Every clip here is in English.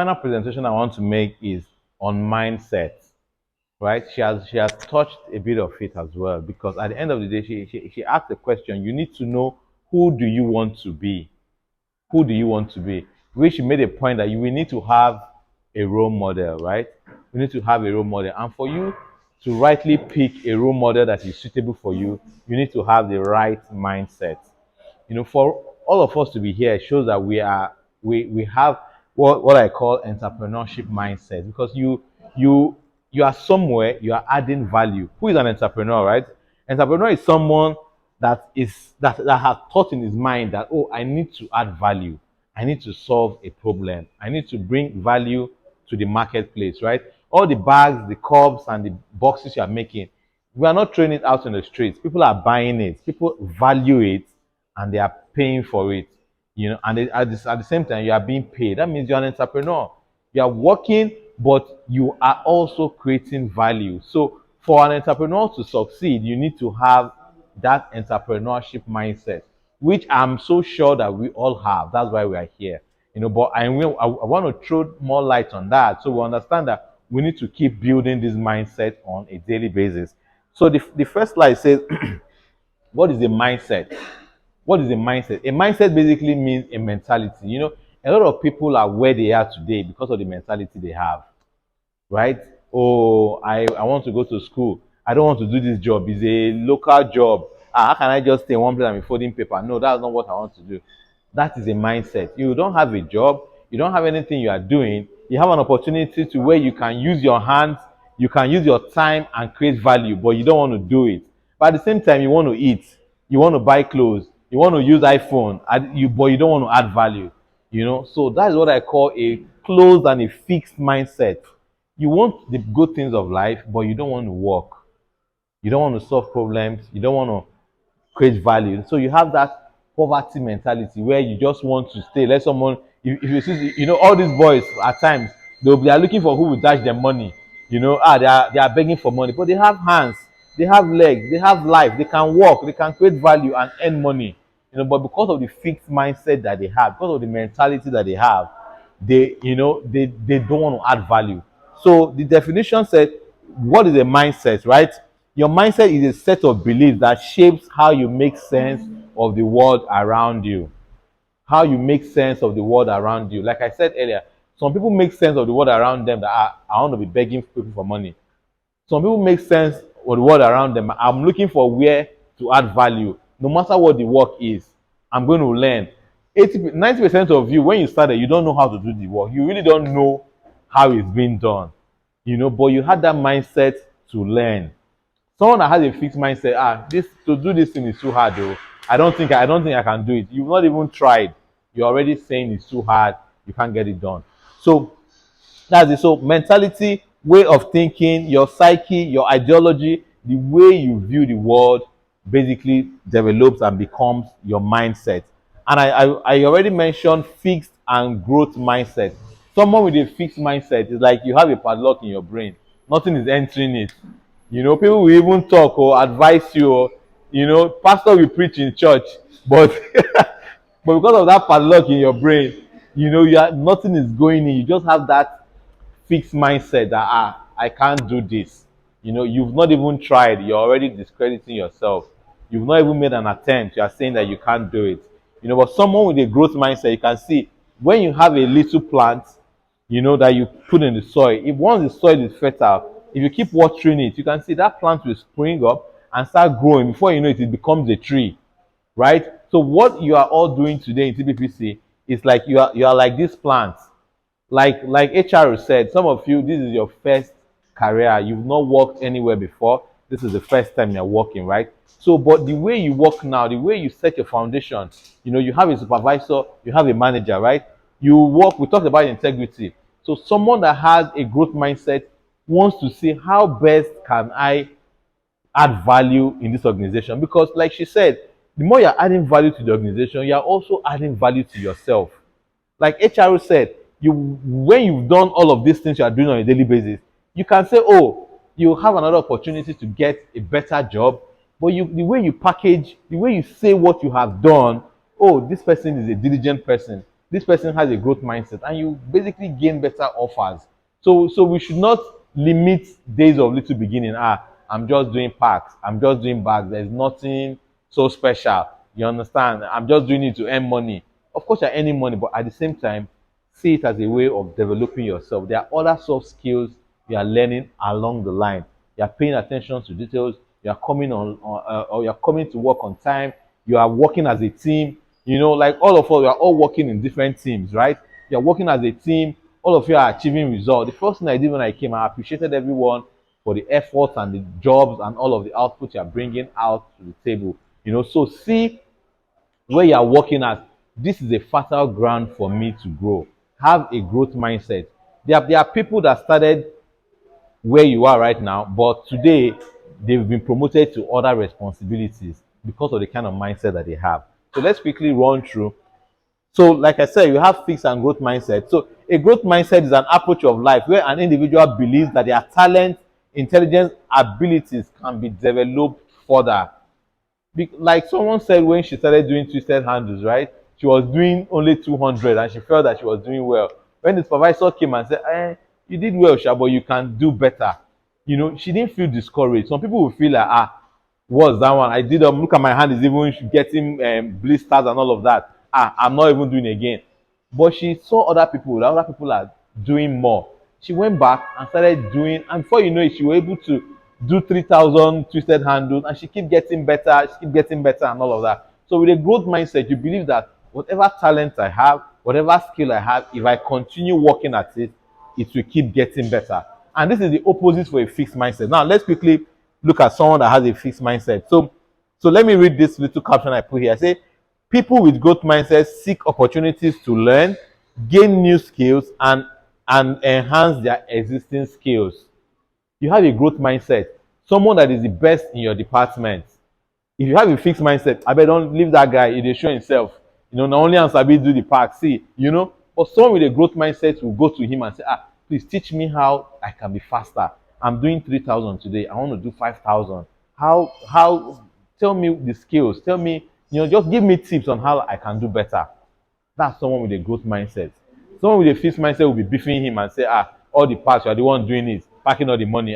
Final presentation I want to make is on mindset, right? She has touched a bit of it as well because at the end of the day, she asked the question. You need to know who do you want to be. Who do you want to be? Which she made a point that you will need to have a role model, right? You need to have a role model, and for you to rightly pick a role model that is suitable for you, you need to have the right mindset. For all of us to be here, it shows that we have what I call entrepreneurship mindset because you are somewhere, you are adding value. Who is an entrepreneur, right? Entrepreneur is someone that has thought in his mind that, oh, I need to add value, I need to solve a problem, I need to bring value to the marketplace, right? All the bags, the cups, and the boxes you are making, we are not throwing it out on the streets. People are buying it, people value it, and they are paying for it. And at the same time, you are being paid. That means you're an entrepreneur. You are working, but you are also creating value. So for an entrepreneur to succeed, you need to have that entrepreneurship mindset, which I'm so sure that we all have. That's why we are here. But I want to throw more light on that so we understand that we need to keep building this mindset on a daily basis. So the first slide says, what is a mindset? What is a mindset? A mindset basically means a mentality. A lot of people are where they are today because of the mentality they have, right? Oh, I want to go to school. I don't want to do this job. It's a local job. How can I just stay in one place and be folding paper? No, that's not what I want to do. That is a mindset. You don't have a job. You don't have anything you are doing. You have an opportunity to where you can use your hands, you can use your time and create value, but you don't want to do it. But at the same time, you want to eat, you want to buy clothes, you want to use iPhone, but you don't want to add value. So that is what I call a closed and a fixed mindset. You want the good things of life, but you don't want to work. You don't want to solve problems. You don't want to create value. So you have that poverty mentality where you just want to stay. Let someone, if you see, all these boys at times, they are looking for who will dash them money. They are begging for money, but they have hands, they have legs, they have life, they can work, they can create value and earn money. But because of the fixed mindset that they have, because of the mentality that they have, they don't want to add value. So the definition said, what is a mindset, right? Your mindset is a set of beliefs that shapes how you make sense of the world around you. How you make sense of the world around you. Like I said earlier, some people make sense of the world around them that I want to be begging people for money. Some people make sense of the world around them. I'm looking for where to add value. No matter what the work is, I'm going to learn. 90% of you, when you started, you don't know how to do the work. You really don't know how it's being done. But you had that mindset to learn. Someone that has a fixed mindset, this to do this thing is too hard though. I don't think I can do it. You've not even tried. You're already saying it's too hard, you can't get it done. So that's it. So mentality, way of thinking, your psyche, your ideology, the way you view the world basically develops and becomes your mindset. And I already mentioned fixed and growth mindset. Someone with a fixed mindset is like you have a padlock in your brain. Nothing is entering it. People will even talk or advise you. Pastor will preach in church, but but because of that padlock in your brain, nothing is going in. You just have that fixed mindset that I can't do this. You've not even tried. You're already discrediting yourself. You've not even made an attempt. You are saying that you can't do it. But someone with a growth mindset, you can see when you have a little plant, that you put in the soil. If once the soil is fertile, if you keep watering it, you can see that plant will spring up and start growing. Before you know it, it becomes a tree, right? So what you are all doing today in TPPC is like you are like this plant. Like HRO said, some of you, this is your first career. You've not worked anywhere before. This is the first time you're working, right? So, but the way you work now, the way you set your foundation, you have a supervisor, you have a manager, right? You work, we talked about integrity. So someone that has a growth mindset wants to see how best can I add value in this organization, because like she said, the more you're adding value to the organization, you're also adding value to yourself. Like HRO said, when you've done all of these things you are doing on a daily basis, you can say, oh, you have another opportunity to get a better job. But the way you package, the way you say what you have done, oh, this person is a diligent person. this person has a growth mindset, and you basically gain better offers. So we should not limit days of little beginning. I'm just doing packs, I'm just doing bags, there's nothing so special. You understand? I'm just doing it to earn money. Of course you're earning money, but at the same time, see it as a way of developing yourself. There are other soft skills you are learning along the line. You are paying attention to details. You are coming or you are coming to work on time. You are working as a team. You know, like all of us, we are all working in different teams, right? You are working as a team. All of you are achieving results. The first thing I did when I came, I appreciated everyone for the efforts and the jobs and all of the output you are bringing out to the table. You know, so see where you are working at, this is a fertile ground for me to grow. Have a growth mindset. There are people that started where you are right now, but today they've been promoted to other responsibilities because of the kind of mindset that they have. So let's quickly run through. So, like I said, you have fixed and growth mindset. So, a growth mindset is an approach of life where an individual believes that their talent, intelligence, abilities can be developed further. Like someone said when she started doing twisted handles, right? She was doing only 200 and she felt that she was doing well. When the supervisor came and said, you did well, Sha, but you can do better. You know, she didn't feel discouraged. Some people will feel like, what's that one? I did, look at my hand is even getting blisters and all of that. I'm not even doing again. But she saw other people, that other people are doing more. She went back and started doing, and before you know it, she was able to do 3,000 twisted handles, and she keep getting better, she keep getting better, and all of that. So with a growth mindset, you believe that whatever talent I have, whatever skill I have, if I continue working at it, it will keep getting better. And this is the opposite for a fixed mindset. Now let's quickly look at someone that has a fixed mindset. So let me read this little caption I put here. I say, people with growth mindsets seek opportunities to learn, gain new skills, and enhance their existing skills. You have a growth mindset, someone that is the best in your department. If you have a fixed mindset, I bet don't leave that guy, he dey show himself. You know, not only am sabi do the park, see, you know. But someone with a growth mindset will go to him and say, please teach me how I can be faster. I'm doing 3,000 today, I want to do 5,000. How tell me the skills, tell me, you know, just give me tips on how I can do better. That's someone with a growth mindset. Someone with a fixed mindset will be beefing him and say, all the parts, you are the one doing it, packing all the money.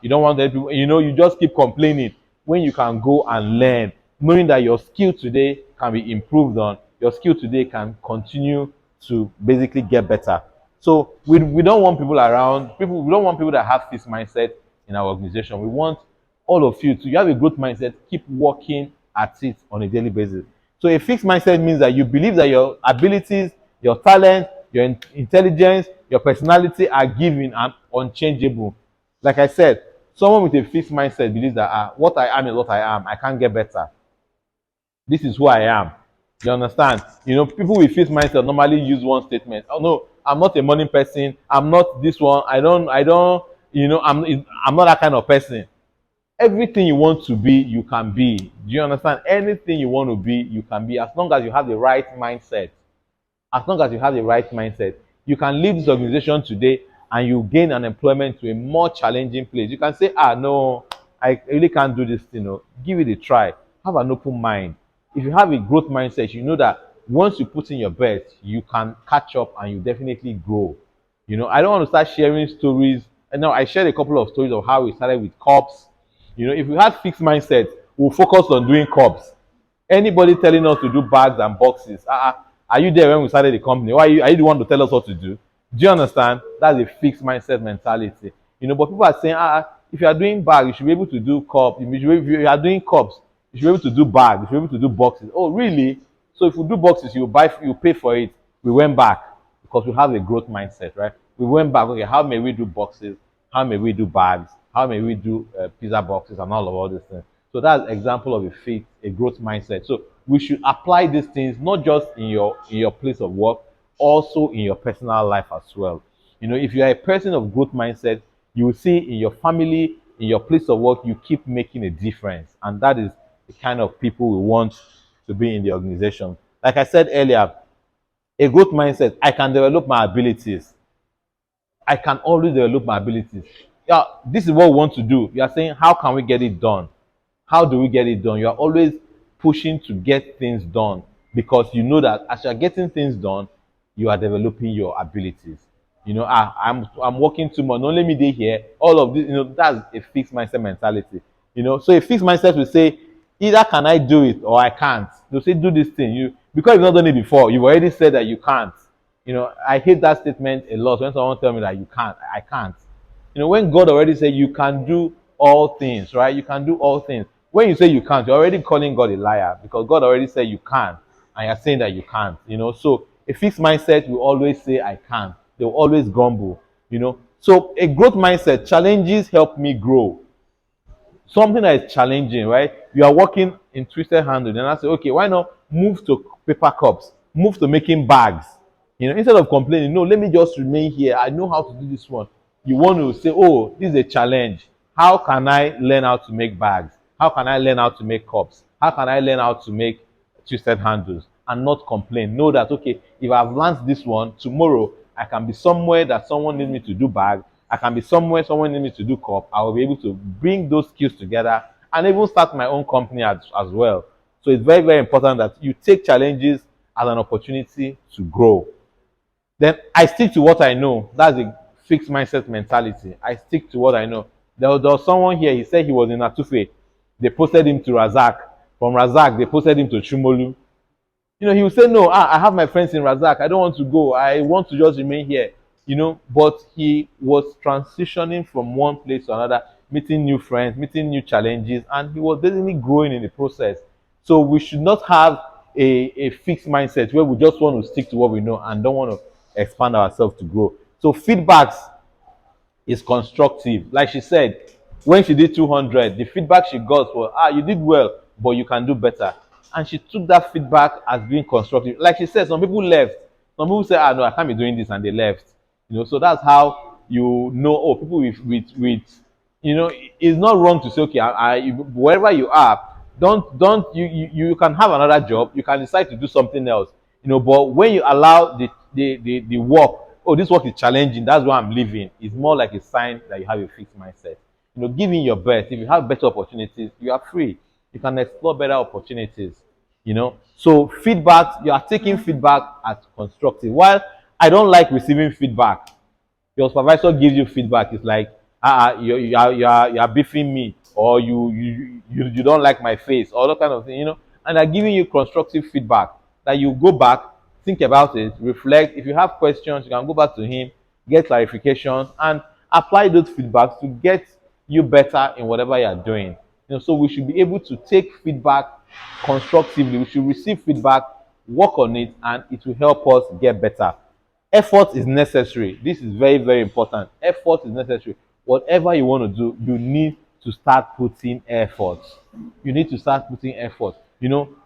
You don't want that, you know, you just keep complaining when you can go and learn, knowing that your skill today can be improved on, your skill today can continue to basically get better. So we don't want people around, we don't want people that have fixed mindset in our organization. We want all of you to, you have a growth mindset, keep working at it on a daily basis. So a fixed mindset means that you believe that your abilities, your talent, your intelligence, your personality are given and unchangeable. Like I said, someone with a fixed mindset believes that what I am is what I am. I can't get better. This is who I am. You understand? You know, people with fixed mindset normally use one statement. Oh no, I'm not a morning person. I'm not this one. I don't, you know, I'm not that kind of person. Everything you want to be, you can be. Do you understand? Anything you want to be, you can be, as long as you have the right mindset. As long as you have the right mindset, you can leave this organization today and you gain an employment to a more challenging place. You can say, no, I really can't do this thing. No. Give it a try. Have an open mind. If you have a growth mindset, you know that once you put in your best, you can catch up and you definitely grow. You know, I don't want to start sharing stories. And now I shared a couple of stories of how we started with cups. You know, if we had fixed mindset, we'll focus on doing cups. Anybody telling us to do bags and boxes, are you there when we started the company? Why are you the one to tell us what to do? Do you understand? That's a fixed mindset mentality. You know, but people are saying, if you are doing bags, you should be able to do cups. If you are doing cups, you should be able to do bags. You should be able to do boxes. Oh, really? So if you do boxes, you pay for it. We went back because we have a growth mindset, right? We went back. Okay, how may we do boxes? How may we do bags? How may we do pizza boxes and all these things? So that's an example of a growth mindset. So we should apply these things not just in your place of work, also in your personal life as well. You know, if you are a person of growth mindset, you will see in your family, in your place of work, you keep making a difference, and that is the kind of people we want to be in the organization. Like I said earlier, a growth mindset, I can develop my abilities. I can always develop my abilities. Yeah, this is what we want to do. You are saying, how can we get it done? How do we get it done? You are always pushing to get things done because you know that as you are getting things done, you are developing your abilities. I'm working too much. Don't let me dey here. All of this, that's a fixed mindset mentality. So a fixed mindset will say, either can I do it or I can't. They'll say, do this thing. Because you've not done it before, you've already said that you can't. I hate that statement a lot when someone tell me that you can't. I can't. When God already said you can do all things, right? You can do all things. When you say you can't, you're already calling God a liar because God already said you can, and you're saying that you can't. So a fixed mindset will always say I can. They will always grumble. So a growth mindset, challenges help me grow. Something that is challenging, right? You are working in twisted handle, and I say, okay, why not move to paper cups, move to making bags? Instead of complaining, no, let me just remain here. I know how to do this one. You want to say, oh, this is a challenge. How can I learn how to make bags? How can I learn how to make cups? How can I learn how to make twisted handles and not complain? Know that, okay, if I've learned this one, tomorrow I can be somewhere that someone needs me to do bag. I can be somewhere someone needs me to do cup. I will be able to bring those skills together and even start my own company as well. So it's very, very important that you take challenges as an opportunity to grow. Then I stick to what I know. That's a fixed mindset mentality. I stick to what I know. There was someone here, he said he was in Atufe. They posted him to Razak. From Razak, they posted him to Chumolu. He would say, no, I have my friends in Razak. I don't want to go. I want to just remain here. But he was transitioning from one place to another, meeting new friends, meeting new challenges, and he was basically growing in the process. So we should not have a fixed mindset where we just want to stick to what we know and don't want to expand ourselves to grow. So feedbacks is constructive. Like she said, when she did 200, the feedback she got was, you did well, but you can do better. And she took that feedback as being constructive. Like she said, some people left. Some people say, no, I can't be doing this, and they left. So that's how people with it's not wrong to say, okay, wherever you are, don't you can have another job, you can decide to do something else, but when you allow the work, oh, this work is challenging, that's why I'm leaving, it's more like a sign that you have a fixed mindset. Giving your best. If you have better opportunities, you are free, you can explore better opportunities. So feedback, you are taking feedback as constructive. While I don't like receiving feedback, your supervisor gives you feedback, it's like, you are beefing me, or you don't like my face, or that kind of thing, and they're giving you constructive feedback that you go back, think about it, reflect. If you have questions, you can go back to him, get clarifications, and apply those feedbacks to get you better in whatever you are doing. So we should be able to take feedback constructively. We should receive feedback, work on it, and it will help us get better. Effort is necessary. This is very, very important. Effort is necessary. Whatever you want to do, you need to start putting effort. You need to start putting effort.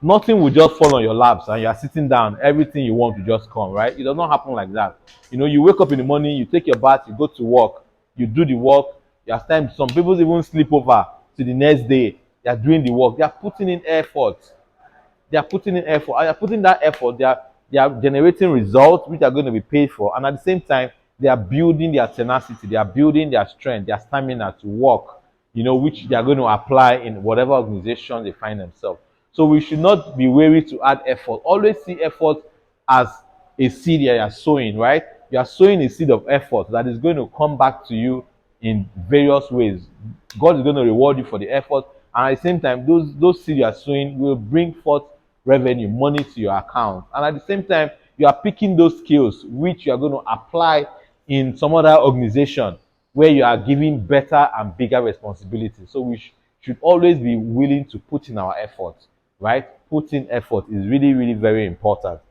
Nothing will just fall on your laps and you are sitting down, everything you want to just come, right? It does not happen like that. You wake up in the morning, you take your bath, you go to work, you do the work. You have time. Some people even sleep over to the next day. They are doing the work. They are putting in effort. They are putting in effort. They are putting that effort. They are generating results which are going to be paid for. And at the same time, they are building their tenacity. They are building their strength, their stamina to work, which they are going to apply in whatever organization they find themselves. So we should not be wary to add effort. Always see effort as a seed that you are sowing, right? You are sowing a seed of effort that is going to come back to you in various ways. God is going to reward you for the effort, and at the same time, those seeds you are sowing will bring forth revenue, money to your account. And at the same time, you are picking those skills which you are going to apply in some other organization where you are giving better and bigger responsibilities. So we should always be willing to put in our effort, right? Put in effort is really, really very important.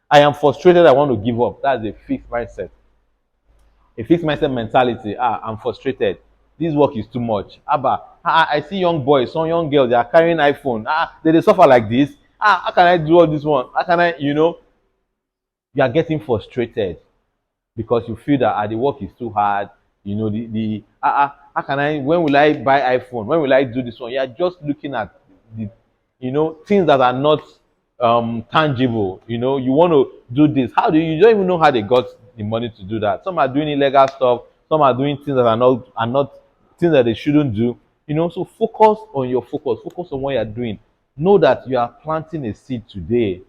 I am frustrated, I want to give up. That's a fixed mindset. A fixed mindset mentality. I'm frustrated. This work is too much. I see young boys, some young girls, they are carrying iPhone. They suffer like this. How can I do all this one? How can I, you are getting frustrated because you feel that the work is too hard. How can I, when will I buy iPhone? When will I do this one? You are just looking at the, things that are not tangible. You want to do this. How do you don't even know how they got the money to do that? Some are doing illegal stuff, some are doing things that are not things that they shouldn't do. So focus on your focus on what you're doing. Know that you are planting a seed today.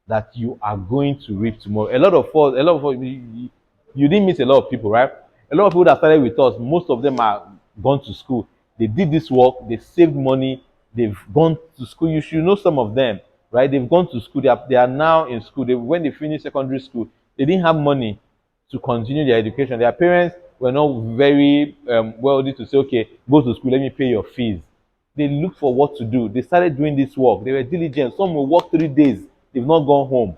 that you are going to reap tomorrow. A lot of us, you didn't meet a lot of people, right? A lot of people that started with us, most of them are gone to school. They did this work, they saved money, they've gone to school. You should know some of them, right? They've gone to school, they are now in school. When they finish secondary school, they didn't have money to continue their education. Their parents were not very wealthy to say, okay, go to school, let me pay your fees. They looked for what to do. They started doing this work. They were diligent. Some will work 3 days. They've not gone home.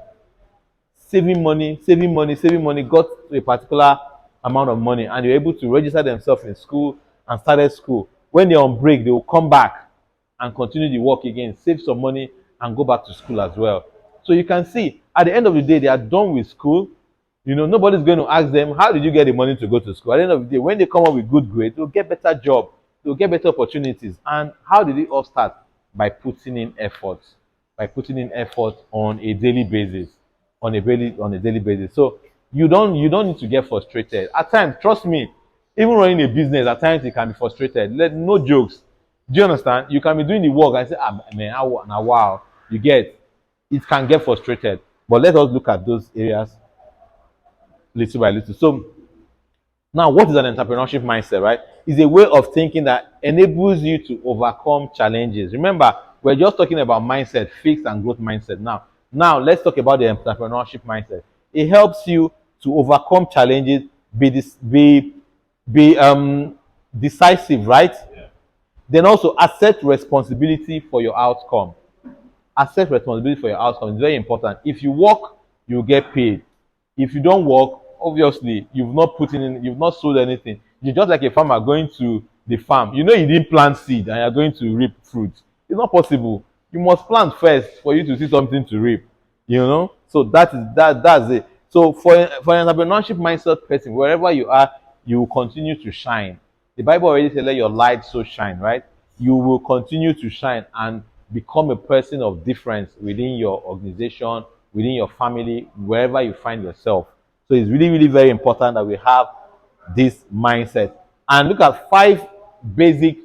Saving money, saving money, saving money, got to a particular amount of money, and they were able to register themselves in school and started school. When they're on break, they will come back and continue the work again, save some money, and go back to school as well. So you can see, at the end of the day, they are done with school. Nobody's going to ask them, how did you get the money to go to school? At the end of the day, when they come up with good grades, they'll get better job, they'll get better opportunities. And how did it all start? By putting in effort, on a daily basis, on a daily basis. So you don't need to get frustrated. At times, trust me, even running a business, at times it can be frustrated. No jokes. Do you understand? You can be doing the work and say, man, now wow, you get. It can get frustrated. But let us look at those areas little by little. So now, what is an entrepreneurship mindset, right? It's a way of thinking that enables you to overcome challenges. Remember, we're just talking about mindset, fixed and growth mindset. Now let's talk about the entrepreneurship mindset. It helps you to overcome challenges, be decisive, right? Then also accept responsibility for your outcome. Accept responsibility for your outcome. It's very important. If you work, you get paid. If you don't work, obviously you've not sold anything. You're just like a farmer going to the farm. You didn't plant seed and you're going to reap fruit. It's not possible. You must plant first for you to see something to reap. So that's it. So for an entrepreneurship mindset person, wherever you are, you will continue to shine. The Bible already said, let your light so shine, right? You will continue to shine and become a person of difference within your organization, within your family, wherever you find yourself. So it's really, really very important that we have this mindset. And look at five basic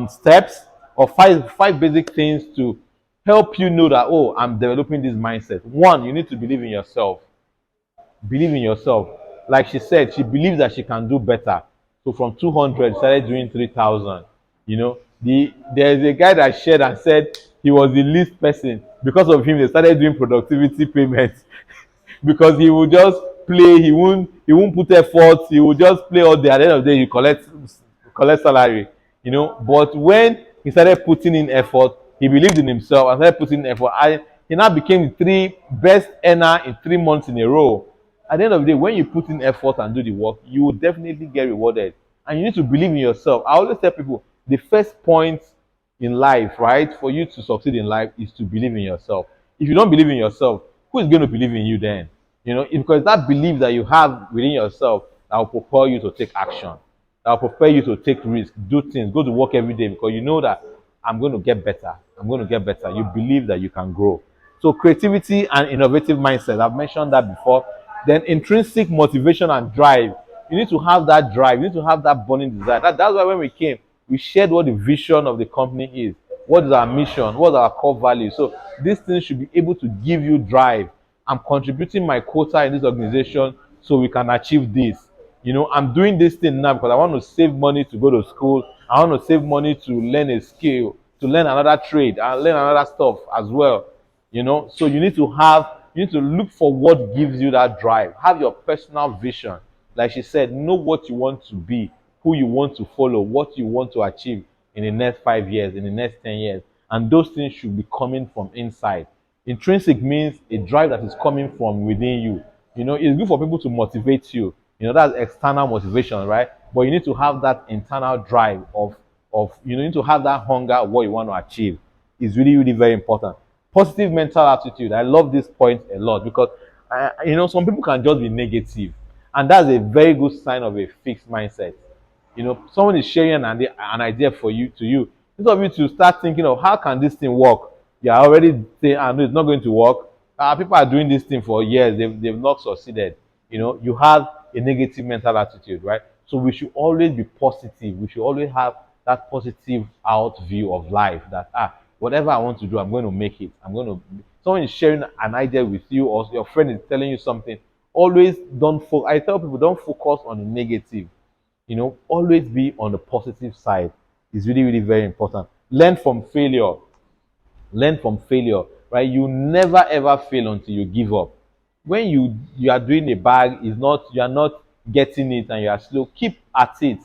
steps, or five basic things to help you know that, oh, I'm developing this mindset. One, you need to believe in yourself. Believe in yourself. Like she said, she believes that she can do better. So from 200, started doing 3,000. There's a guy that shared and said he was the least person. Because of him, they started doing productivity payments. Because he would just play, he won't put effort, he would just play all day. At the end of the day, you collect salary. But when he started putting in effort, he believed in himself and started putting in effort. And he now became the three best earner in 3 months in a row. At the end of the day, when you put in effort and do the work, you will definitely get rewarded. And you need to believe in yourself. I always tell people, the first point in life, right, for you to succeed in life is to believe in yourself. If you don't believe in yourself, who is going to believe in you then? Because that belief that you have within yourself that will propel you to take action, that will propel you to take risks, do things, go to work every day, because you know that I'm going to get better. I'm going to get better. You believe that you can grow. So creativity and innovative mindset. I've mentioned that before. Then intrinsic motivation and drive. You need to have that drive. You need to have that burning desire. That's why when we came, we shared what the vision of the company is. What is our mission? What are our core values? So these things should be able to give you drive. I'm contributing my quota in this organization so we can achieve this. I'm doing this thing now because I want to save money to go to school. I want to save money to learn a skill, to learn another trade, and learn another stuff as well. So you need to look for what gives you that drive. Have your personal vision. Like she said, know what you want to be, who you want to follow, what you want to achieve in the next 5 years, in the next 10 years. And those things should be coming from inside. Intrinsic means a drive that is coming from within you. It's good for people to motivate you. That's external motivation, right? But you need to have that internal drive you need to have that hunger of what you want to achieve. It's really, really very important. Positive mental attitude. I love this point a lot because some people can just be negative, and that's a very good sign of a fixed mindset. Someone is sharing an idea for you to you. Instead of you to start thinking of how can this thing work, you are already saying, I know it's not going to work. People are doing this thing for years, they've not succeeded. You have a negative mental attitude, right? So we should always be positive. We should always have that positive out view of life that Whatever I want to do, I'm going to make it. I'm going to. Someone is sharing an idea with you, or your friend is telling you something. Always don't focus. I tell people don't focus on the negative. Always be on the positive side. It's really, really very important. Learn from failure. Learn from failure, right? You never ever fail until you give up. When you are doing a bag, is not you are not getting it and you are slow, keep at it.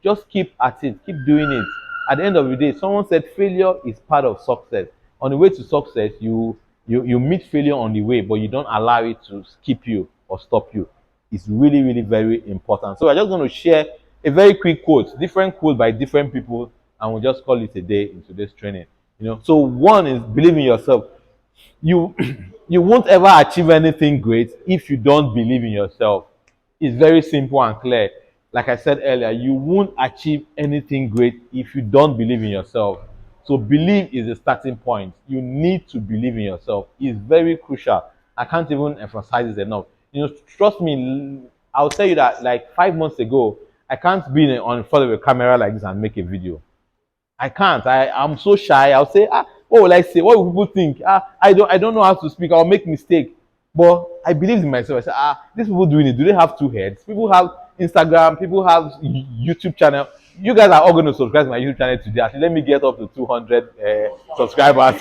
Just keep at it, keep doing it. At the end of the day, someone said failure is part of success. On the way to success, you meet failure on the way, but you don't allow it to skip you or stop you. It's really, really very important. So we're just going to share a very quick quote, different quote by different people, and we'll just call it a day in today's training. So one is believe in yourself. You you won't ever achieve anything great if you don't believe in yourself. It's very simple and clear. Like I said earlier, you won't achieve anything great if you don't believe in yourself. So believe is the starting point. You need to believe in yourself. It's very crucial. I can't even emphasize this enough. Trust me, I'll tell you that like 5 months ago, I can't be on front of a camera like this and make a video. I can't. I'm so shy. I'll say, what will I say? What will people think? I don't know how to speak. I'll make mistake. But I believe in myself. I say, these people doing it. Do they have two heads? People have Instagram. People have YouTube channel. You guys are all going to subscribe to my YouTube channel today. Actually, let me get up to 200 subscribers.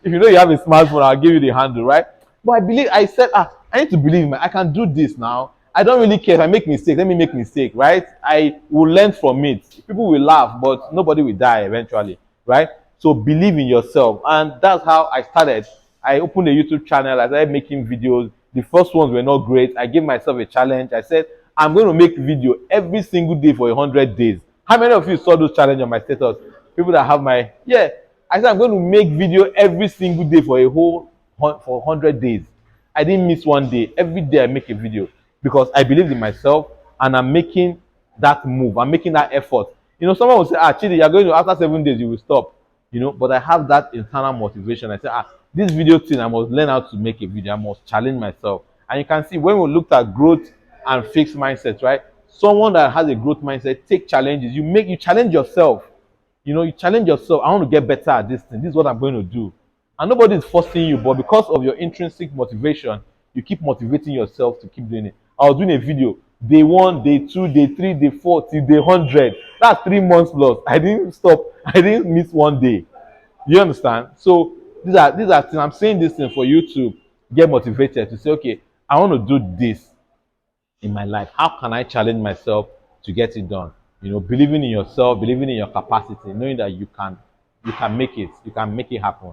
If you know you have a smartphone, I'll give you the handle, right? But I said, I need to believe in I can do this now. I don't really care if I make mistake. Let me make mistake, right? I will learn from it. People will laugh, but nobody will die eventually, right? So believe in yourself, and that's how I started. I opened a YouTube channel. I started making videos. The first ones were not great. I gave myself a challenge. I said I'm going to make video every single day for 100 days. How many of you saw those challenges on my status? People that have my I said I'm going to make video every single day for 100 days. I didn't miss one day. Every day I make a video because I believe in myself and I'm making that move. I'm making that effort. Someone will say, Chidi, you're going to, after 7 days, you will stop. But I have that internal motivation. I say, this video thing, I must learn how to make a video. I must challenge myself. And you can see when we looked at growth and fixed mindsets, right? Someone that has a growth mindset, take challenges. You challenge yourself. You challenge yourself. I want to get better at this thing. This is what I'm going to do. And nobody is forcing you, but because of your intrinsic motivation, you keep motivating yourself to keep doing it. I was doing a video day 1, day 2, day 3, day 4 till day 100. That's 3 months plus. I didn't stop. I didn't miss one day. You understand? So these are things. I'm saying this thing for you to get motivated to say, okay, I want to do this in my life. How can I challenge myself to get it done? Believing in yourself, believing in your capacity, knowing that you can make it. You can make it happen.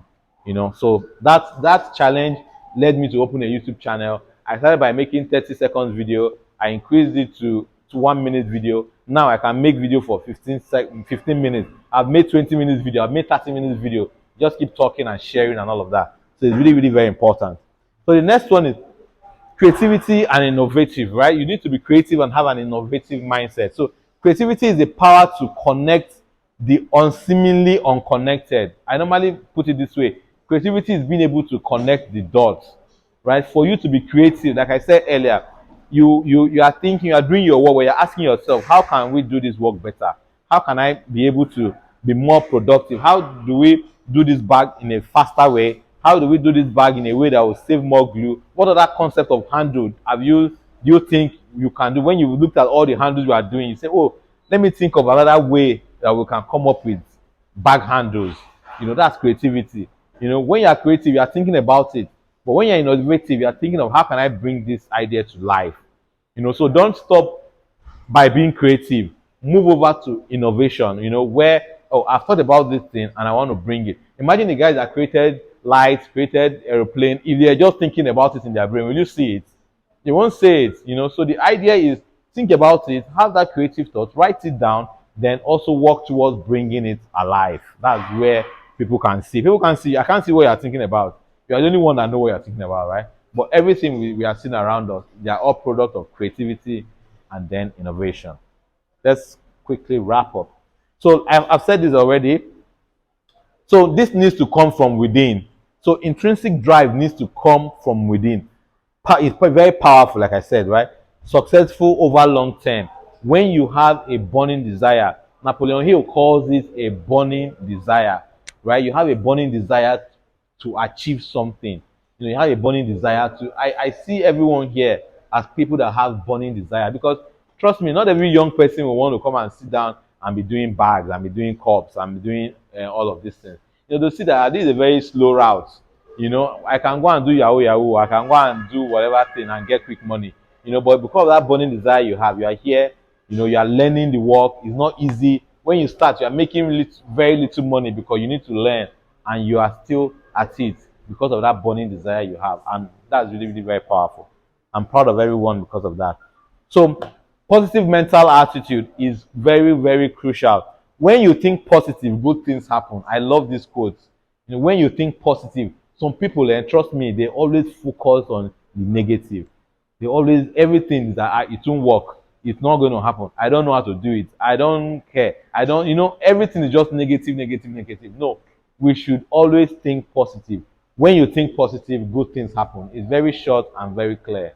So that challenge led me to open a YouTube channel. I started by making 30 seconds video. I increased it to 1 minute video. Now I can make video for 15 minutes. I've made 20 minutes video. I've made 30 minutes video. Just keep talking and sharing and all of that. So it's really, really very important. So the next one is creativity and innovative, right? You need to be creative and have an innovative mindset. So creativity is the power to connect the unseemingly unconnected. I normally put it this way. Creativity is being able to connect the dots, right? For you to be creative, like I said earlier, you are thinking, you are doing your work where you're asking yourself, how can we do this work better? How can I be able to be more productive? How do we do this bag in a faster way? How do we do this bag in a way that will save more glue? What other concept of handle do you think you can do? When you looked at all the handles you are doing, you say, oh, let me think of another way that we can come up with bag handles. That's creativity. When you are creative, you are thinking about it. But when you're innovative, you are thinking of how can I bring this idea to life? So don't stop by being creative. Move over to innovation, where, I've thought about this thing and I want to bring it. Imagine the guys that created lights, created airplane. If they're just thinking about it in their brain, will you see it? They won't say it, So the idea is think about it, have that creative thought, write it down, then also work towards bringing it alive. That's where people can see. People can see. I can't see what you're thinking about. You're the only one that know what you're thinking about, right? But everything we are seeing around us, they are all product of creativity and then innovation. Let's quickly wrap up. So I've said this already. So this needs to come from within. So intrinsic drive needs to come from within. It's very powerful, like I said, right? Successful over long term. When you have a burning desire, Napoleon Hill calls it a burning desire. right? You have a burning desire to achieve something. You have a burning desire to. I see everyone here as people that have burning desire, because trust me, not every young person will want to come and sit down and be doing bags and be doing cups and be doing all of these things. They'll see that this is a very slow route. I can go and do yahoo yahoo, I can go and do whatever thing and get quick money. But because of that burning desire you have, you are here. You are learning the work. It's not easy. When you start, you are making very little money because you need to learn, and you are still at it because of that burning desire you have, and that's really, really very powerful. I'm proud of everyone because of that. So positive mental attitude is very, very crucial. When you think positive, good things happen. I love this quote. When you think positive, some people, and trust me, they always focus on the negative. They always, everything is that it won't work. It's not going to happen. I don't know how to do it. I don't care. I don't, everything is just negative, negative, negative. No, we should always think positive. When you think positive, good things happen. It's very short and very clear.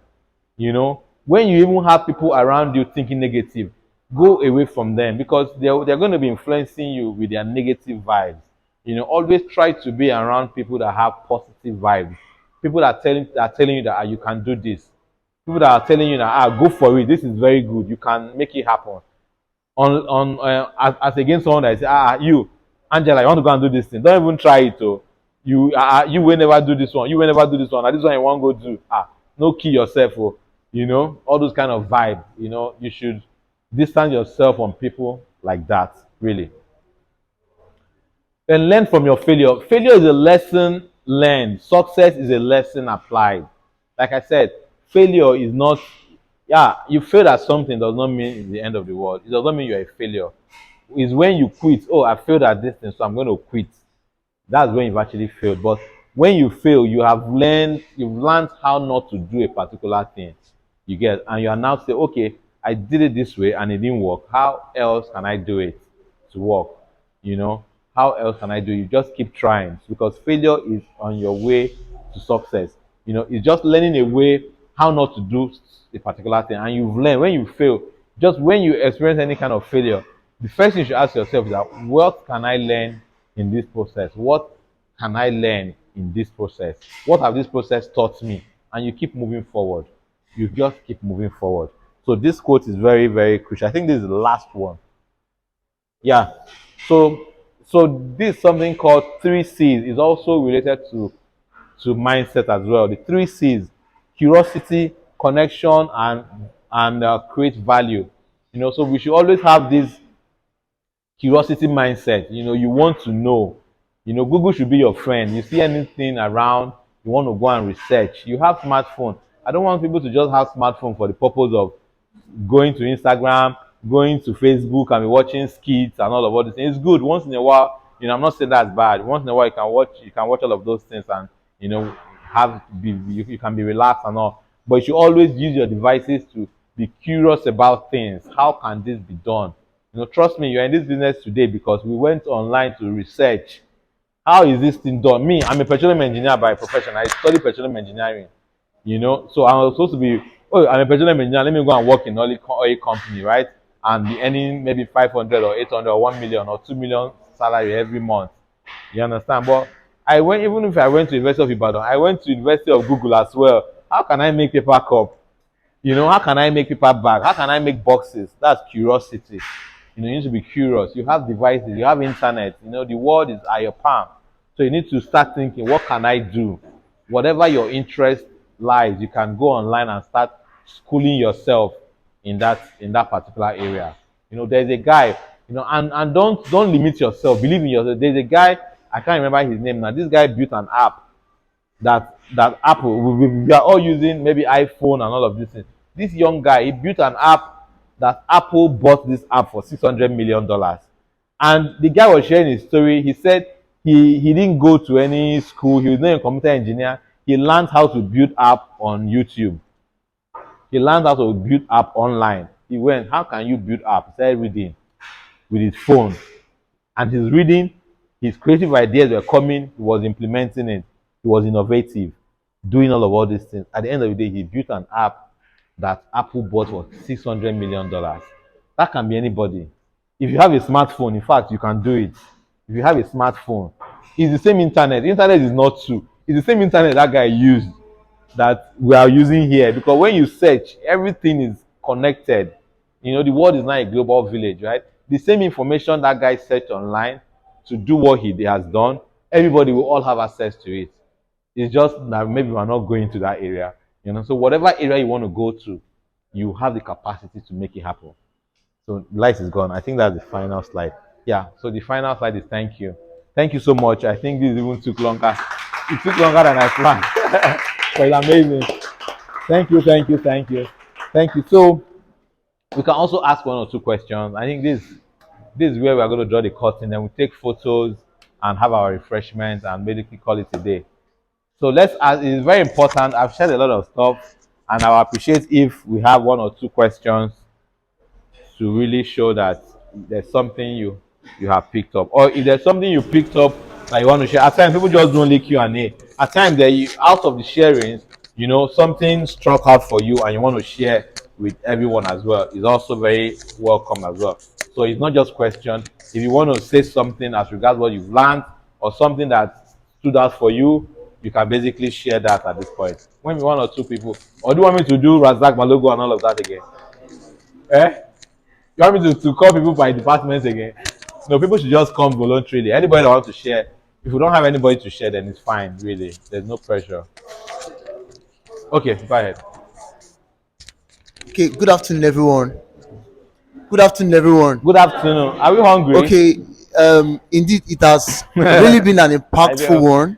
When you even have people around you thinking negative, go away from them, because they're going to be influencing you with their negative vibes. Always try to be around people that have positive vibes. People that are telling you that you can do this. People that are telling you that go for it. This is very good. You can make it happen. As against someone that say you, Angela, you want to go and do this thing. Don't even try it. Oh, you will never do this one. You will never do this one. This one you want to go do. No, kill yourself. Oh, all those kind of vibe. You should distance yourself from people like that. Really. Then learn from your failure. Failure is a lesson learned. Success is a lesson applied. Like I said, failure is not, you failed at something does not mean it's the end of the world. It does not mean you're a failure. It's when you quit. Oh, I failed at this thing, so I'm going to quit. That's when you've actually failed. But when you fail, you've learned how not to do a particular thing. You get, and you are now say, okay, I did it this way and it didn't work. How else can I do it to work? How else can I do it? You just keep trying, because failure is on your way to success. It's just learning a way how not to do a particular thing, and you've learned. When you fail, just when you experience any kind of failure, the first thing you should ask yourself is that, what can I learn in this process? What can I learn in this process? What have this process taught me? And you keep moving forward. You just keep moving forward. So this quote is very, very crucial. I think this is the last one. Yeah. So this is something called 3 C's. Is also related to mindset as well. The 3 C's: curiosity, connection, and create value. So we should always have this curiosity mindset. You want to know. Google should be your friend. You see anything around, you want to go and research. You have smartphone. I don't want people to just have smartphone for the purpose of going to Instagram, going to Facebook and be watching skits and all these things. It's good once in a while. I'm not saying that's bad. Once in a while you can watch all of those things, and you can be relaxed and all. But you should always use your devices to be curious about things. How can this be done? Trust me, you're in this business today because we went online to research. How is this thing done? Me, I'm a petroleum engineer by profession. I study petroleum engineering. So I was supposed to be, oh, I'm a petroleum engineer, let me go and work in oil company, right? And be earning maybe 500 or 800 or 1 million or 2 million salary every month. You understand? But even if I went to University of Ibadan, I went to University of Google as well. How can I make paper cup? How can I make paper bag? How can I make boxes? That's curiosity. You need to be curious. You have devices, you have internet, the world is at your palm. So you need to start thinking, what can I do? Whatever your interest lies, you can go online and start schooling yourself in that particular area. There's a guy, and don't limit yourself. Believe in yourself. There's a guy, I can't remember his name now. This guy built an app that Apple, we are all using, maybe iPhone and all of these things. This young guy, he built an app that Apple bought this app for $600 million. And the guy was sharing his story. He said he didn't go to any school. He was not a computer engineer. He learned how to build app on YouTube. He learned how to build app online. He went, how can you build app? He started reading with his phone. And he's reading, his creative ideas were coming, he was implementing it. He was innovative, doing all these things. At the end of the day, he built an app that Apple bought for $600 million. That can be anybody. If you have a smartphone, in fact, you can do it. If you have a smartphone, It's the same internet. The internet is not two. It's the same internet that guy used that we are using here, because when you search, everything is connected. You know, the world is not a global village, right? The same information that guy searched online to do what he has done, everybody will all have access to it. It's just that maybe we're not going to that area. You know, so whatever area you want to go to, you have the capacity to make it happen. So light is gone. I think that's the final slide. Yeah. So the final slide is thank you. Thank you so much. I think this even took longer. It took longer than I planned. But it's amazing. Thank you, thank you, thank you. Thank you. So we can also ask one or two questions. I think this is where we are going to draw the curtain, and we take photos and have our refreshments and basically call it a day. So let's ask, it's very important. I've shared a lot of stuff, and I would appreciate if we have one or two questions to really show that there's something you have picked up, or if there's something you picked up that you want to share. At times people just do only Q&A. At times out of the sharings, you know, something struck out for you and you want to share with everyone as well, is also very welcome as well. So it's not just question. If you want to say something as regards what you've learned or something that stood out for you, you can basically share that at this point. Maybe one or two people. Or do you want me to do Razak Malogo and all of that again? Eh? You want me to call people by departments again? No, people should just come voluntarily. Anybody that wants to share. If we don't have anybody to share, then it's fine, really. There's no pressure. Okay, go ahead. Okay, good afternoon, everyone. Good afternoon, everyone. Good afternoon. Are we hungry? Okay, indeed, it has really been an impactful one.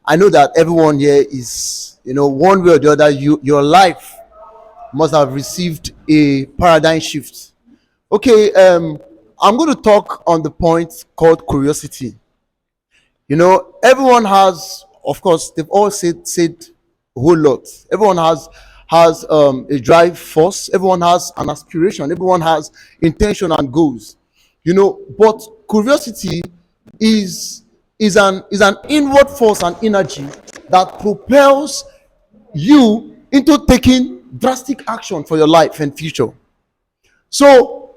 I know that everyone here is, one way or the other, your life must have received a paradigm shift. Okay, I'm going to talk on the point called curiosity. Everyone has, of course, they've all said a whole lot. Everyone has a drive force. Everyone has an aspiration. Everyone has intention and goals. But curiosity is an inward force and energy that propels you into taking drastic action for your life and future. So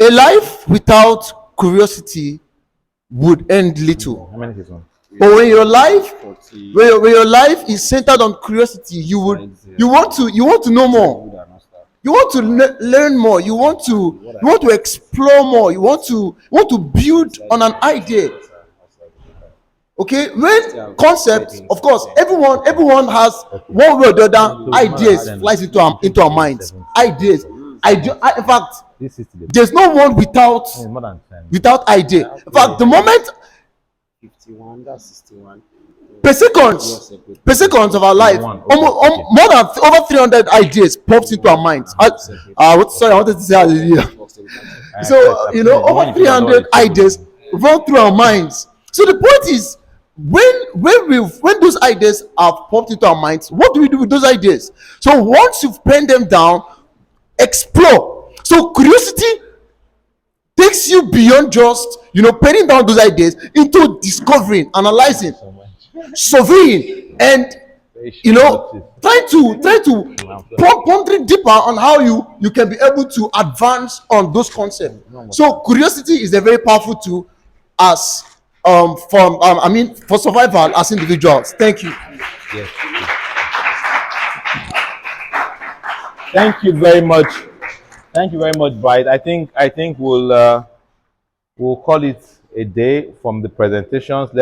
a life without curiosity would end little. How many people? But when your life is centered on curiosity, you want to know more. You want to learn more. You want to explore more. You want to build on an idea. Okay, when concepts, of course, everyone has one way or the other ideas flies into our minds. Ideas. In fact, there's no one without idea. In fact, the moment 51, that's 61. per seconds of our life, more than over 300 ideas pops into our minds. I wanted to say hallelujah. So over 300 ideas run through our minds. So the point is, when those ideas have popped into our minds, what do we do with those ideas? So once you've penned them down, explore. So curiosity takes you beyond just penning down those ideas into discovering, analyzing, surveying, and trying to pondering deeper on how you can be able to advance on those concepts. So curiosity is a very powerful tool as for survival as individuals. Thank you. Yes. Thank you very much. Thank you very much, Bright. I think we'll call it a day from the presentations. Let's